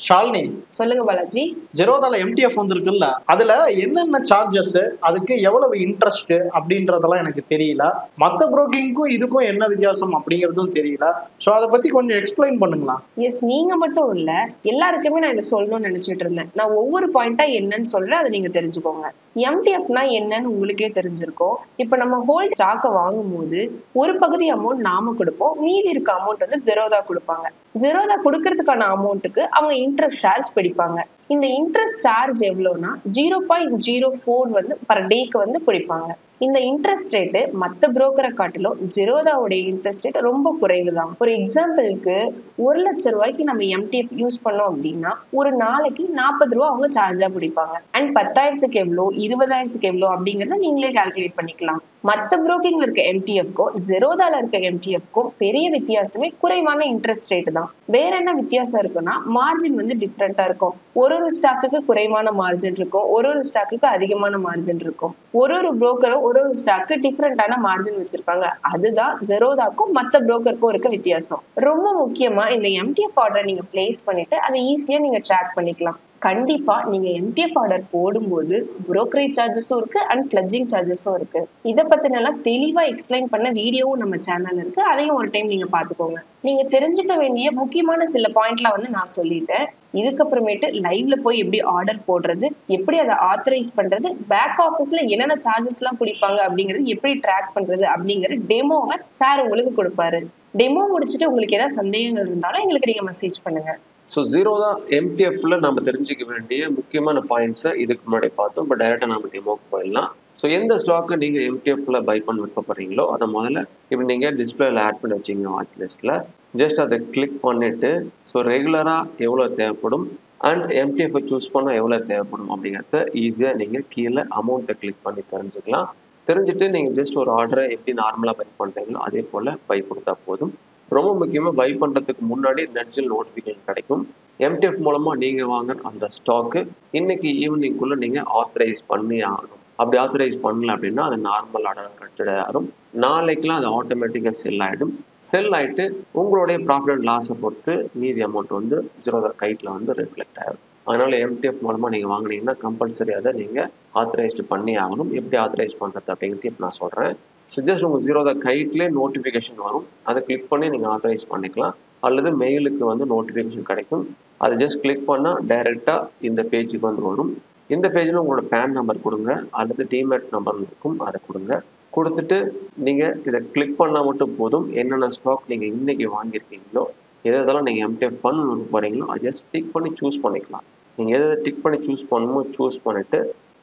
ஷாலினி, சொல்லுங்க பாலாஜி. ஜெரோதால எம்டிஎஃப் வந்திருக்குல்ல, அதுல என்னென்ன சார்ஜஸ், அதுக்கு எவ்வளவு இன்ட்ரெஸ்ட் அப்படின்றதெல்லாம் எனக்கு தெரியல. மத்த புரோக்கிங்க்கும் இதுக்கும் என்ன வித்தியாசம் அப்படிங்கறதும் தெரியல. சோ அதை பத்தி கொஞ்சம் எக்ஸ்பிளைன் பண்ணுங்களா? எஸ், நீங்க மட்டும் இல்ல, எல்லாருக்குமே நான் இதை சொல்லணும்னு நினைச்சிட்டு இருந்தேன். நான் ஒவ்வொரு பாயிண்டா என்னன்னு சொல்றேன், அதை நீங்க தெரிஞ்சுக்கோங்க. எம்டிஎஃப்னா என்னன்னு உங்களுக்கே தெரிஞ்சிருக்கும். இப்ப நம்ம ஹோல் ஸ்டாக்கை வாங்கும் போது ஒரு பகுதி அமௌண்ட் நாம கொடுப்போம், மீதி இருக்க அமௌண்ட் வந்து ஜெரோதா கொடுப்பாங்க. ஜெரோதா கொடுக்கறதுக்கான அமௌண்ட்டுக்கு அவங்க இன்ட்ரெஸ்ட் சார்ஜ் பிடிப்பாங்க. இந்த இன்ட்ரெஸ்ட் சார்ஜ் எவ்வளவுனா 0.04 வந்து பர் டேக்கு வந்து பிடிப்பாங்க. இந்த இன்ட்ரெஸ்ட் ரேட்டு மத்த புரோக்கரை காட்டிலும் ஜெரோதாவுடைய இன்ட்ரெஸ்ட் ரேட் ரொம்ப குறைவு தான். ஒரு எக்ஸாம்பிளுக்கு 1,00,000 நம்ம எம்டிஎஃப் யூஸ் பண்ணோம் அப்படின்னா ஒரு நாளைக்கு 40 ரூபா அவங்க சார்ஜா பிடிப்பாங்க. அண்ட் 10,000க்கு எவ்வளோ, 20,000க்கு எவ்வளோ அப்படிங்கறத நீங்களே கால்குலேட் பண்ணிக்கலாம். மத்த புரோக்கிங்ல இருக்க எம்டிஎஃப்க்கும் ஜெரோதால இருக்க எம்டிஎஃப்க்கும் பெரிய வித்தியாசமே குறைவான இன்ட்ரெஸ்ட் ரேட் தான். வேற என்ன வித்தியாசம் இருக்குன்னா மார்ஜின் வந்து டிஃப்ரெண்டா இருக்கும். ஒரு ஸ்டாக்குக்கு குறைவான மார்ஜின் இருக்கும், ஒரு ஸ்டாக்குக்கு அதிகமான மார்ஜின் இருக்கும். ஒரு புரோக்கரும் ஒரு ஸ்டாக்கு டிஃப்ரெண்டான மார்ஜின் வச்சிருப்பாங்க. அதுதான் ஜெரோதாக்கும் மத்த புரோக்கருக்கும் இருக்க வித்தியாசம். ரொம்ப முக்கியமா இந்த எம்டிஎஃப் ஆர்டர் நீங்க பிளேஸ் பண்ணிட்டு அதை ஈஸியா நீங்க ட்ராக் பண்ணிக்கலாம். கண்டிப்பா நீங்க எம்டிஎஃப் ஆர்டர் போடும்போது புரோக்கரேஜ் சார்ஜஸும் இருக்கு அண்ட் பிளட்ஜிங் சார்ஜஸும் இருக்கு. இதை பத்தினெல்லாம் தெளிவா எக்ஸ்பிளைன் பண்ண வீடியோவும் நம்ம சேனல் இருக்கு, அதையும் ஒரு டைம் நீங்க பாத்துக்கோங்க. நீங்க தெரிஞ்சுக்க வேண்டிய முக்கியமான சில பாயிண்ட்லாம் வந்து நான் சொல்லிட்டேன். இதுக்கப்புறமேட்டு லைவ்ல போய் எப்படி ஆர்டர் போடுறது, எப்படி அதை ஆத்தரைஸ் பண்றது, பேக் ஆஃபீஸ்ல என்னென்ன சார்ஜஸ் எல்லாம் பிடிப்பாங்க அப்படிங்கிறது எப்படி ட்ராக் பண்றது அப்படிங்கிற டெமோவை சார் உங்களுக்கு கொடுப்பாரு. டெமோ முடிச்சுட்டு உங்களுக்கு ஏதாவது சந்தேகங்கள் இருந்தாலும் எங்களுக்கு நீங்க மெசேஜ் பண்ணுங்க. ஸோ ஜீரோதா எம்டிஎஃப்ல நம்ம தெரிஞ்சுக்க வேண்டிய முக்கியமான பாயிண்ட்ஸை இதுக்கு முன்னாடி பார்த்தோம். இப்போ டைரக்டா நம்ம டெமோக்கு போயிடலாம். ஸோ எந்த ஸ்டாக்கை நீங்க எம்டிஎஃப்ல பை பண்ண விருப்பப்படுறீங்களோ அதை முதல்ல இப்போ நீங்க டிஸ்பிளேல ஆட் பண்ணி வச்சிங்க வாட்ச் லிஸ்ட்ல. ஜஸ்ட் அதை கிளிக் பண்ணிட்டு ஸோ ரெகுலரா எவ்வளோ தேவைப்படும் அண்ட் எம்டிஎஃப் சூஸ் பண்ணால் எவ்வளோ தேவைப்படும் அப்படிங்கிறத ஈஸியாக நீங்கள் கீழே அமௌண்ட்டை கிளிக் பண்ணி தெரிஞ்சுக்கலாம். தெரிஞ்சுட்டு நீங்கள் ஜஸ்ட் ஒரு ஆர்டரை எப்படி நார்மலாக பை பண்ணுறீங்களோ அதே போல் பை கொடுத்தா போதும். ரொம்ப முக்கியமாக பை பண்ணுறதுக்கு முன்னாடி நெட்ஜில் நோட்டிஃபிகேஷன் கிடைக்கும். எம்டிஎஃப் மூலமாக நீங்கள் வாங்க அந்த ஸ்டாக்கு இன்னைக்கு ஈவினிங்குள்ளே நீங்கள் ஆத்தரைஸ் பண்ணி ஆகணும். அப்படி ஆத்தரைஸ் பண்ணல அப்படின்னா அது நார்மல் ஆர்டர் கன்சிடர் ஆகும். நாளைக்குலாம் அது ஆட்டோமேட்டிக்காக செல் ஆகிடும். செல் ஆகிட்டு உங்களுடைய ப்ராஃபிட் அண்ட் லாஸை பொறுத்து மீதி அமௌண்ட் வந்து ஜீரோதா கைட்டில் வந்து ரிஃப்ளெக்ட் ஆகும். அதனால எம்டிஎஃப் மூலமாக நீங்கள் வாங்கினீங்கன்னா கம்பல்சரி அதை நீங்கள் ஆத்தரைஸ்டு பண்ணி ஆகணும். எப்படி ஆத்தரைஸ் பண்ணுறது அப்படிங்கிறது இப்போ நான் சொல்கிறேன். ஜஸ்ட் உங்கள் ஜீரோதா கைட்லேயே நோட்டிஃபிகேஷன் வரும், அதை கிளிக் பண்ணி நீங்கள் ஆத்தரைஸ் பண்ணிக்கலாம். அல்லது மெயிலுக்கு வந்து நோட்டிஃபிகேஷன் கிடைக்கும், அதை ஜஸ்ட் கிளிக் பண்ணால் டைரெக்டாக இந்த பேஜுக்கு வந்து வரும். இந்த பேஜில் உங்களோட பேன் நம்பர் கொடுங்க அல்லது டிமேட் நம்பர் இருக்கும், அதை கொடுங்க. கொடுத்துட்டு நீங்கள் இதை கிளிக் பண்ணால் மட்டும் போதும். என்னென்ன ஸ்டாக் நீங்கள் இன்னைக்கு வாங்கியிருக்கீங்களோ எதெல்லாம் நீங்கள் எம்டிஎஃப் பண்ணணும் போகிறீங்களோ அதை ஜஸ்ட் டிக் பண்ணி சூஸ் பண்ணிக்கலாம். நீங்கள் எதை டிக் பண்ணி சூஸ் பண்ணணுமோ சூஸ் பண்ணிவிட்டு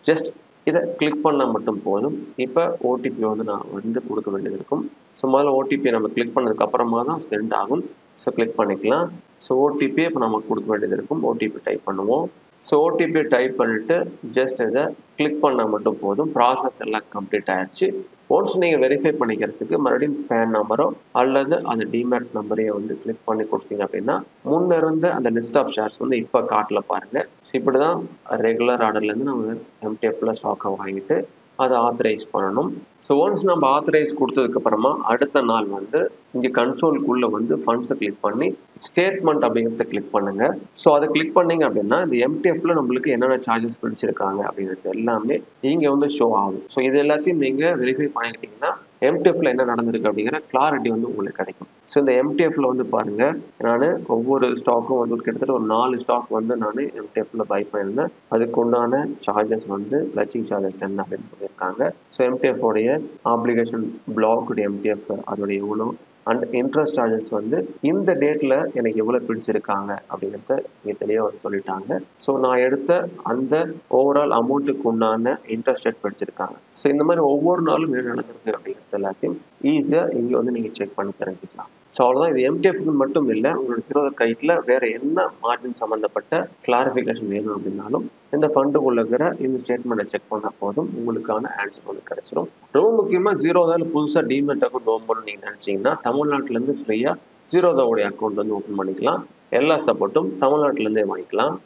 ஜஸ்ட் இதை கிளிக் பண்ணால் மட்டும் போதும். இப்போ ஓடிபி வந்து நான் வந்து கொடுக்க வேண்டியது இருக்கும். ஸோ முதல்ல ஓடிபியை நம்ம கிளிக் பண்ணதுக்கு அப்புறமா தான் சென்ட் ஆகும். ஸோ கிளிக் பண்ணிக்கலாம். ஸோ ஓடிபியை இப்போ நம்ம கொடுக்க வேண்டியது இருக்கும். ஓடிபி டைப் பண்ணுவோம். ஸோ ஓடிபி டைப் பண்ணிட்டு ஜஸ்ட் இதை கிளிக் பண்ணால் மட்டும் போதும். ப்ராசஸ் எல்லாம் கம்ப்ளீட் ஆயிடுச்சு. ஒன்ஸ் நீங்கள் வெரிஃபை பண்ணிக்கிறதுக்கு மறுபடியும் பேன் நம்பரோ அல்லது அந்த டிமேட் நம்பரையோ வந்து கிளிக் பண்ணி கொடுத்தீங்க அப்படின்னா முன்ன இருந்த அந்த லிஸ்ட் ஆஃப் ஷேர்ஸ் வந்து இப்போ காட்டில் பாருங்கள். ஸோ இப்படி தான் ரெகுலர் ஆர்டர்லேருந்து நம்ம எம்டிஎஃப்ல ஸ்டாக்கை வாங்கிட்டு அதை ஆத்தரைஸ் பண்ணணும். ஸோ ஒன்ஸ் நம்ம ஆத்தரைஸ் கொடுத்ததுக்கு அப்புறமா அடுத்த நாள் வந்து இங்கே கன்சோலுக்குள்ளே வந்து ஃபண்ட்ஸை கிளிக் பண்ணி ஸ்டேட்மெண்ட் அப்படிங்கிறத கிளிக் பண்ணுங்க. ஸோ அதை கிளிக் பண்ணீங்க அப்படின்னா இந்த எம்டிஎஃப்ல நம்மளுக்கு என்னென்ன சார்ஜஸ் பிடிச்சிருக்காங்க அப்படிங்கிறது எல்லாமே இங்கே வந்து ஷோ ஆகும். ஸோ இது எல்லாத்தையும் நீங்கள் வெரிஃபை பண்ணிக்கிட்டீங்கன்னா எம்டிஎஃப்ல என்ன நடந்திருக்கு அப்படிங்கிற கிளாரிட்டி வந்து உங்களுக்கு கிடைக்கும். ஸோ இந்த எம்டிஎஃப்ல வந்து பாருங்க, நான் ஒவ்வொரு ஸ்டாக்கும் வந்து கிட்டத்தட்ட ஒரு 4 ஸ்டாக் வந்து நான் எம்டிஎஃப்ல பை பண்ணியிருந்தேன். அதுக்கு உண்டான சார்ஜஸ் வந்து பிளட்ஜிங் சார்ஜஸ் என்ன அப்படின்னு சொல்லியிருக்காங்க. ஸோ எம்டிஎஃப் உடைய ஆப்ளிகேஷன் பிளாக் எம்டிஎஃப் அதோடைய எவ்வளோ அண்ட் இன்ட்ரெஸ்ட் சார்ஜஸ் வந்து இந்த டேட்ல எனக்கு எவ்வளவு பிடிச்சிருக்காங்க அப்படிங்கிறத இங்கே தெளிவாக வந்து சொல்லிட்டாங்க. ஸோ நான் எடுத்த அந்த ஓவரால் அமௌண்ட்டுக்கு உண்டான இன்ட்ரெஸ்ட் ரேட் பிடிச்சிருக்காங்க. ஸோ இந்த மாதிரி ஒவ்வொரு நாளும் என்ன நடந்திருக்கு அப்படிங்கிறது எல்லாத்தையும் ஈஸியாக இங்கே வந்து நீங்கள் செக் பண்ணி தெரிஞ்சுக்கலாம். ஸோ அவ்வளோதான். இது எம்டிஎஃப்க்கு மட்டும் இல்லை, உங்களோட ஜீரோதா கைட்டில் வேற என்ன மார்ஜின் சம்மந்தப்பட்ட கிளாரிஃபிகேஷன் வேணும் அப்படின்னாலும் இந்த ஃபண்டுக்குள்ள இருக்கிற இந்த ஸ்டேட்மெண்ட்டை செக் பண்ணால் போதும், உங்களுக்கான ஆன்சர் வந்து கிடைச்சிடும். ரொம்ப முக்கியமாக ஜீரோதாவில் புதுசாக டிமெட் அக்கௌண்ட் ஓப்பன் பண்ண நீங்கள் நினச்சிங்கன்னா தமிழ்நாட்டிலேருந்து ஃப்ரீயாக ஜீரோதாவுடைய அக்கௌண்ட் வந்து ஓப்பன் பண்ணிக்கலாம். எல்லா சப்போர்ட்டும் தமிழ்நாட்டிலேருந்தே வாங்கிக்கலாம்.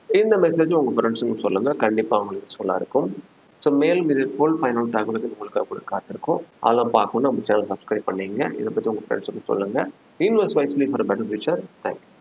இந்த மெசேஜ் உங்கள் ஃப்ரெண்ட்ஸுங்க சொல்லுங்கள், கண்டிப்பாக அவங்களுக்கு யூஸ்ஃபுல்லாக இருக்கும். ஸோ மேலும் இது போல் பயனுள்ள தகவலுக்கு உங்களுக்கு காத்திருக்கும். அதெல்லாம் பார்க்கணும் நம்ம சேனல் சப்ஸ்கிரைப் பண்ணிங்க. இதை பற்றி உங்கள் ஃப்ரெண்ட்ஸுக்கு சொல்லுங்கள். Invest wisely for better future. Thank you.